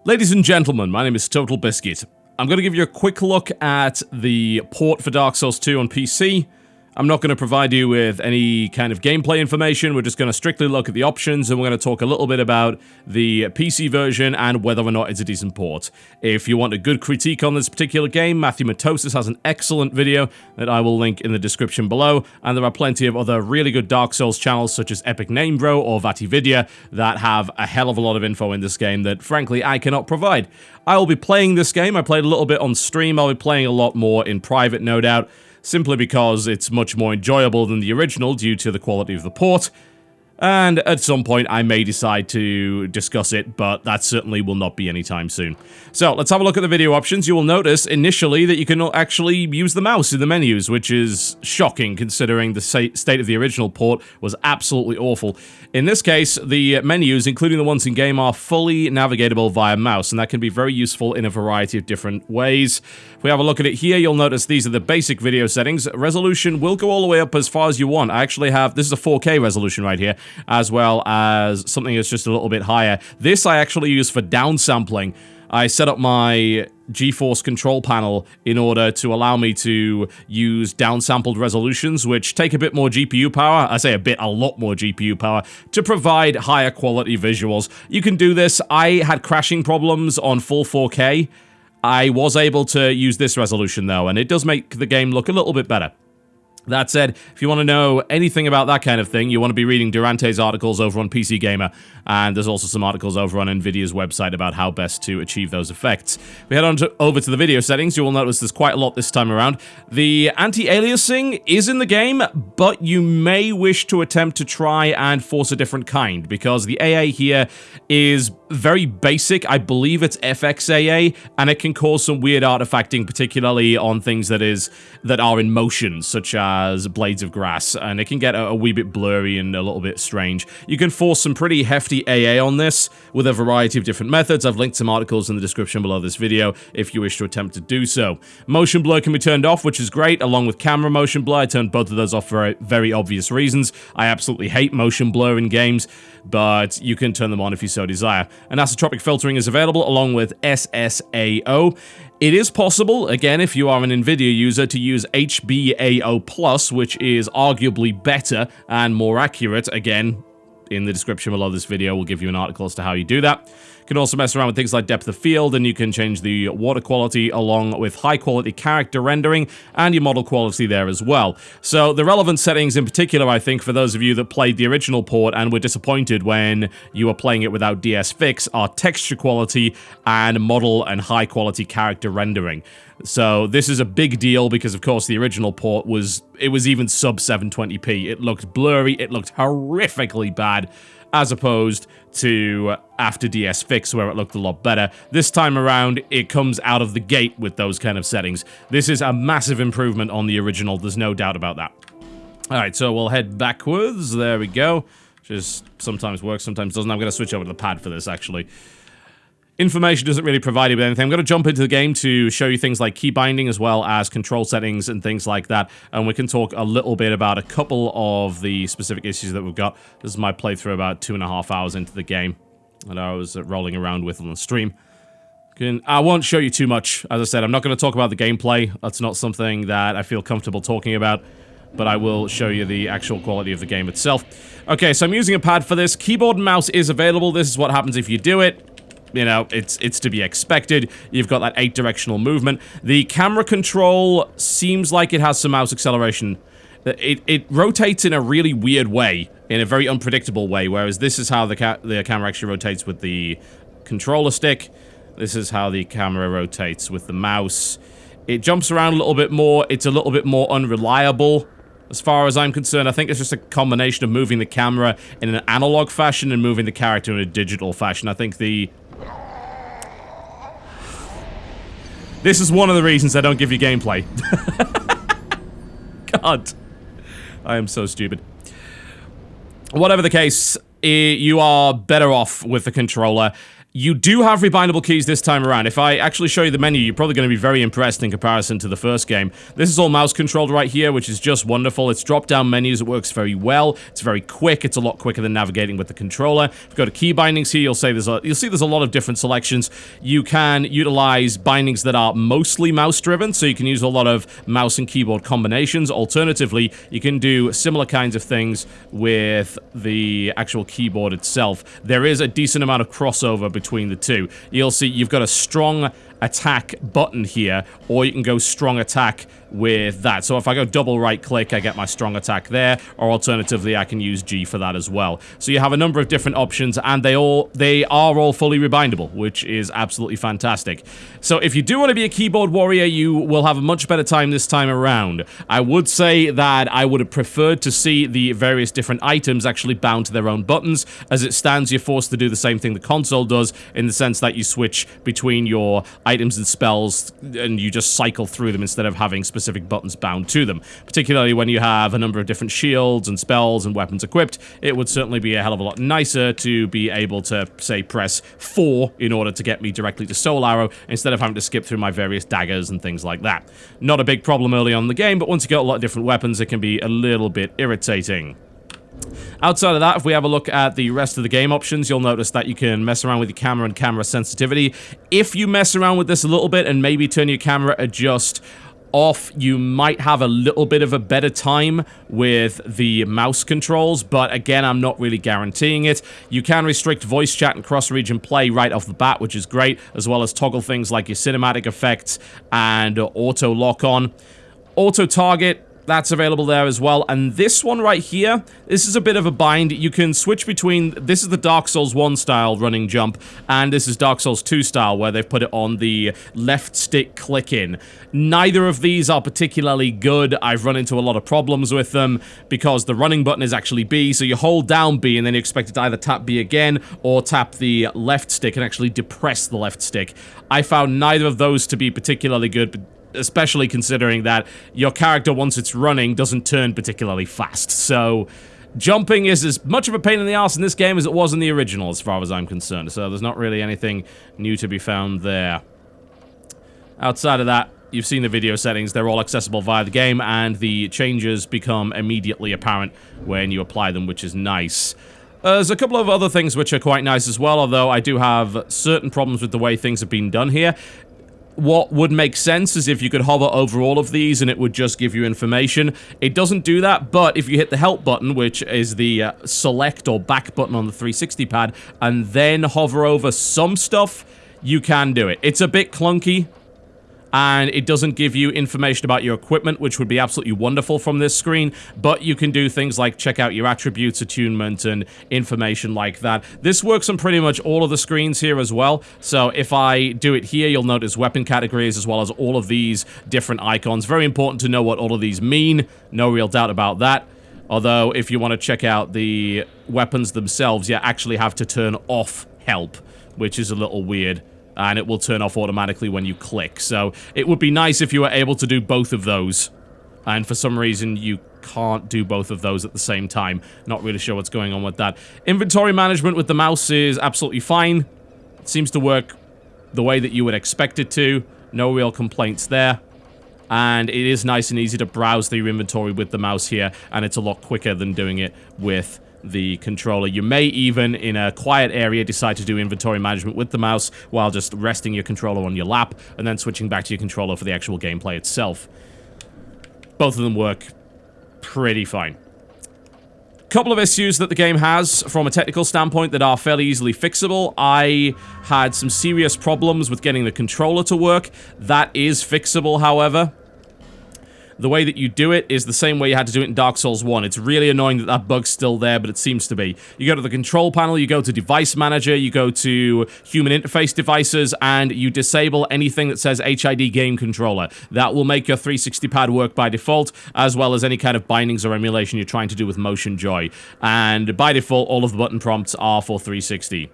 Ladies and gentlemen, my name is TotalBiscuit. I'm going to give you a quick look at the port for Dark Souls 2 on PC. I'm not going to provide you with any kind of gameplay information. We're just going to strictly look at the options, and we're going to talk a little bit about the PC version and whether or not it's a decent port. If you want a good critique on this particular game, Matthew Matosis has an excellent video that I will link in the description below, and there are plenty of other really good Dark Souls channels such as Epic Name Bro or VatiVidya that have a hell of a lot of info in this game that, frankly, I cannot provide. I will be playing this game. I played a little bit on stream. I'll be playing a lot more in private, no doubt, simply because it's much more enjoyable than the original due to the quality of the port. And at some point, I may decide to discuss it, but that certainly will not be anytime soon. So, let's have a look at the video options. You will notice, initially, that you can actually use the mouse in the menus, which is shocking, considering the state of the original port was absolutely awful. In this case, the menus, including the ones in-game, are fully navigatable via mouse, and that can be very useful in a variety of different ways. If we have a look at it here, you'll notice these are the basic video settings. Resolution will go all the way up as far as you want. I actually have, this is a 4K resolution right here, as well as something that's just a little bit higher. This I actually use for downsampling. I set up my GeForce control panel in order to allow me to use downsampled resolutions, which take a bit more GPU power. I say a lot more GPU power to provide higher quality visuals. You can do this. I had crashing problems on full 4K. I was able to use this resolution though, and it does make the game look a little bit better. That said, if you want to know anything about that kind of thing, you want to be reading Durante's articles over on PC Gamer, and there's also some articles over on Nvidia's website about how best to achieve those effects. If we head on over to the video settings, you will notice there's quite a lot this time around. The anti-aliasing is in the game, but you may wish to attempt to try and force a different kind, because the AA here is very basic. I believe it's FXAA, and it can cause some weird artifacting, particularly on things that are in motion, such as blades of grass, and it can get a wee bit blurry and a little bit strange. You can force some pretty hefty AA on this with a variety of different methods. I've linked some articles in the description below this video if you wish to attempt to do so. Motion blur can be turned off, which is great, along with camera motion blur. I turned both of those off for very obvious reasons. I absolutely hate motion blur in games, but you can turn them on if you so desire. Anisotropic filtering is available along with SSAO. It is possible, again, if you are an Nvidia user, to use HBAO+, which is arguably better and more accurate. Again, in the description below this video, we'll give you an article as to how you do that. You can also mess around with things like depth of field, and you can change the water quality along with high-quality character rendering and your model quality there as well. So the relevant settings in particular, I think, for those of you that played the original port and were disappointed when you were playing it without DS Fix, are texture quality and model and high-quality character rendering. So this is a big deal because, of course, the original port was even sub 720p. It looked blurry, it looked horrifically bad, as opposed to after DS Fix, where it looked a lot better. This time around, it comes out of the gate with those kind of settings. This is a massive improvement on the original, there's no doubt about that. Alright, so we'll head backwards, there we go. Just sometimes works, sometimes doesn't. I'm going to switch over to the pad for this, actually. Information doesn't really provide you with anything. I'm going to jump into the game to show you things like key binding as well as control settings and things like that, and we can talk a little bit about a couple of the specific issues that we've got. This is my playthrough about 2.5 hours into the game that I was rolling around with on the stream. I won't show you too much. As I said, I'm not going to talk about the gameplay. That's not something that I feel comfortable talking about, but I will show you the actual quality of the game itself. Okay, so I'm using a pad for this. Keyboard and mouse is available. This is what happens if you do it. You know, it's to be expected. You've got that 8-directional movement. The camera control seems like it has some mouse acceleration. It rotates in a really weird way, in a very unpredictable way, whereas this is how the camera actually rotates with the controller stick. This is how the camera rotates with the mouse. It jumps around a little bit more. It's a little bit more unreliable. As far as I'm concerned, I think it's just a combination of moving the camera in an analog fashion and moving the character in a digital fashion. I think this is one of the reasons I don't give you gameplay. God. I am so stupid. Whatever the case, you are better off with the controller. You do have rebindable keys this time around. If I actually show you the menu, you're probably going to be very impressed in comparison to the first game. This is all mouse controlled right here, which is just wonderful. It's drop-down menus. It works very well. It's very quick. It's a lot quicker than navigating with the controller. If you go to key bindings here, you'll see there's a lot of different selections. You can utilize bindings that are mostly mouse-driven, so you can use a lot of mouse and keyboard combinations. Alternatively, you can do similar kinds of things with the actual keyboard itself. There is a decent amount of crossover between the two. You'll see you've got a strong attack button here, or you can go strong attack with that. So if I go double right click, I get my strong attack there, or alternatively I can use G for that as well. So you have a number of different options, and they are all fully rebindable, which is absolutely fantastic. So if you do want to be a keyboard warrior, you will have a much better time this time around. I would say that I would have preferred to see the various different items actually bound to their own buttons. As it stands, you're forced to do the same thing the console does, in the sense that you switch between your items and spells, and you just cycle through them instead of having specific buttons bound to them. Particularly when you have a number of different shields and spells and weapons equipped, it would certainly be a hell of a lot nicer to be able to, say, press 4 in order to get me directly to Soul Arrow, instead of having to skip through my various daggers and things like that. Not a big problem early on in the game, but once you get a lot of different weapons, it can be a little bit irritating. Outside of that, if we have a look at the rest of the game options, you'll notice that you can mess around with your camera and camera sensitivity. If you mess around with this a little bit and maybe turn your camera adjust off, you might have a little bit of a better time with the mouse controls, but again, I'm not really guaranteeing it. You can restrict voice chat and cross-region play right off the bat, which is great, as well as toggle things like your cinematic effects and auto lock-on. Auto target, that's available there as well. And this one right here, this is a bit of a bind. You can switch between, this is the Dark Souls 1 style running jump, and this is Dark Souls 2 style, where they've put it on the left stick click in. Neither of these are particularly good. I've run into a lot of problems with them because the running button is actually B, so you hold down B and then you expect it to either tap B again or tap the left stick and actually depress the left stick. I found neither of those to be particularly good, especially considering that your character, once it's running, doesn't turn particularly fast. So jumping is as much of a pain in the ass in this game as it was in the original, as far as I'm concerned. So there's not really anything new to be found there. Outside of that, you've seen the video settings. They're all accessible via the game, and the changes become immediately apparent when you apply them, which is nice. There's a couple of other things which are quite nice as well, although I do have certain problems with the way things have been done here. What would make sense is if you could hover over all of these and it would just give you information. It doesn't do that, but if you hit the help button, which is the select or back button on the 360 pad, and then hover over some stuff, you can do it. It's a bit clunky, and it doesn't give you information about your equipment, which would be absolutely wonderful from this screen, but you can do things like check out your attributes, attunement, and information like that. This works on pretty much all of the screens here as well, so if I do it here, you'll notice weapon categories as well as all of these different icons. Very important to know what all of these mean, no real doubt about that. Although, if you want to check out the weapons themselves, you actually have to turn off help, which is a little weird. And it will turn off automatically when you click. So it would be nice if you were able to do both of those. And for some reason, you can't do both of those at the same time. Not really sure what's going on with that. Inventory management with the mouse is absolutely fine. It seems to work the way that you would expect it to. No real complaints there. And it is nice and easy to browse through your inventory with the mouse here. And it's a lot quicker than doing it with the controller. You may even, in a quiet area, decide to do inventory management with the mouse while just resting your controller on your lap and then switching back to your controller for the actual gameplay itself. Both of them work pretty fine. Couple of issues that the game has from a technical standpoint that are fairly easily fixable. I had some serious problems with getting the controller to work. That is fixable, however. The way that you do it is the same way you had to do it in Dark Souls 1. It's really annoying that that bug's still there, but it seems to be. You go to the control panel, you go to Device Manager, you go to Human Interface Devices, and you disable anything that says HID Game Controller. That will make your 360 pad work by default, as well as any kind of bindings or emulation you're trying to do with Motion Joy. And by default, all of the button prompts are for 360.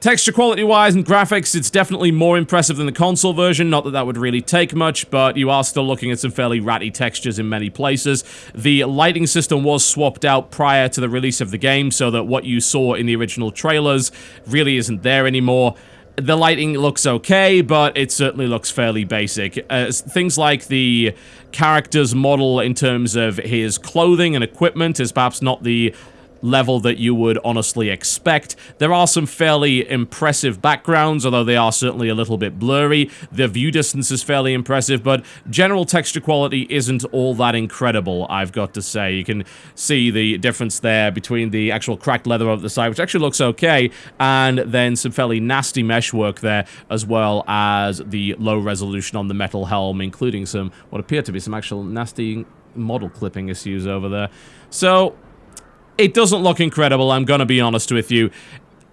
Texture quality-wise and graphics, it's definitely more impressive than the console version. Not that that would really take much, but you are still looking at some fairly ratty textures in many places. The lighting system was swapped out prior to the release of the game, so that what you saw in the original trailers really isn't there anymore. The lighting looks okay, but it certainly looks fairly basic. Things like the character's model in terms of his clothing and equipment is perhaps not the level that you would honestly expect. There are some fairly impressive backgrounds, although they are certainly a little bit blurry. The view distance is fairly impressive, but general texture quality isn't all that incredible, I've got to say. You can see the difference there between the actual cracked leather over the side, which actually looks okay, and then some fairly nasty mesh work there, as well as the low resolution on the metal helm, including some, what appear to be some actual nasty model clipping issues over there. So it doesn't look incredible, I'm gonna be honest with you.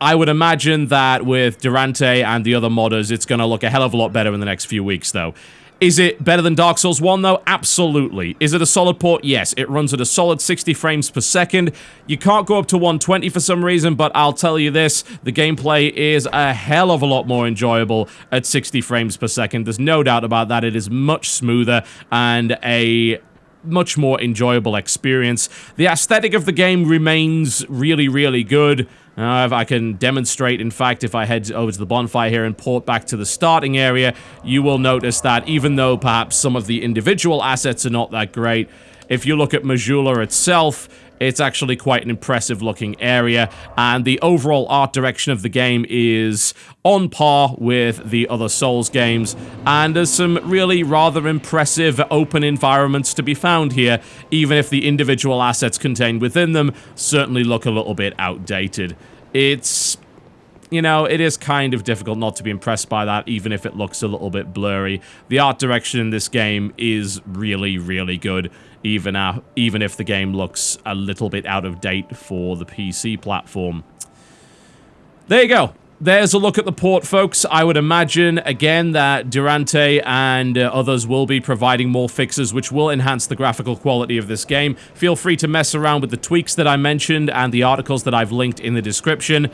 I would imagine that with Durante and the other modders, it's gonna look a hell of a lot better in the next few weeks, though. Is it better than Dark Souls 1, though? Absolutely. Is it a solid port? Yes. It runs at a solid 60 frames per second. You can't go up to 120 for some reason, but I'll tell you this, the gameplay is a hell of a lot more enjoyable at 60 frames per second. There's no doubt about that. It is much smoother and a much more enjoyable experience. The aesthetic of the game remains really, really good. If I can demonstrate, in fact, if I head over to the bonfire here and port back to the starting area, you will notice that even though perhaps some of the individual assets are not that great, if you look at Majula itself, it's actually quite an impressive looking area, and the overall art direction of the game is on par with the other Souls games, and there's some really rather impressive open environments to be found here, even if the individual assets contained within them certainly look a little bit outdated. It's, you know, it is kind of difficult not to be impressed by that, even if it looks a little bit blurry. The art direction in this game is really, really good, even if the game looks a little bit out of date for the PC platform. There you go. There's a look at the port, folks. I would imagine, again, that Durante and others will be providing more fixes which will enhance the graphical quality of this game. Feel free to mess around with the tweaks that I mentioned and the articles that I've linked in the description.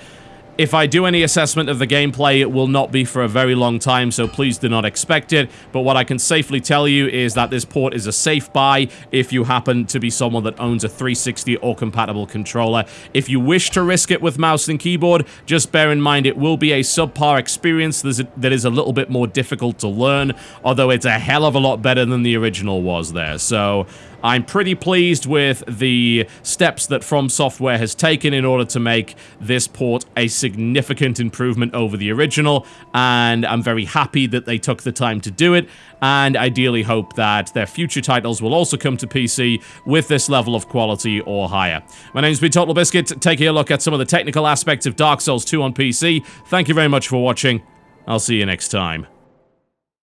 If I do any assessment of the gameplay, it will not be for a very long time, so please do not expect it. But what I can safely tell you is that this port is a safe buy if you happen to be someone that owns a 360 or compatible controller. If you wish to risk it with mouse and keyboard, just bear in mind it will be a subpar experience that is a little bit more difficult to learn, although it's a hell of a lot better than the original was there. So I'm pretty pleased with the steps that From Software has taken in order to make this port a significant improvement over the original, and I'm very happy that they took the time to do it, and ideally hope that their future titles will also come to PC with this level of quality or higher. My name's been TotalBiscuit, taking a look at some of the technical aspects of Dark Souls 2 on PC. Thank you very much for watching. I'll see you next time.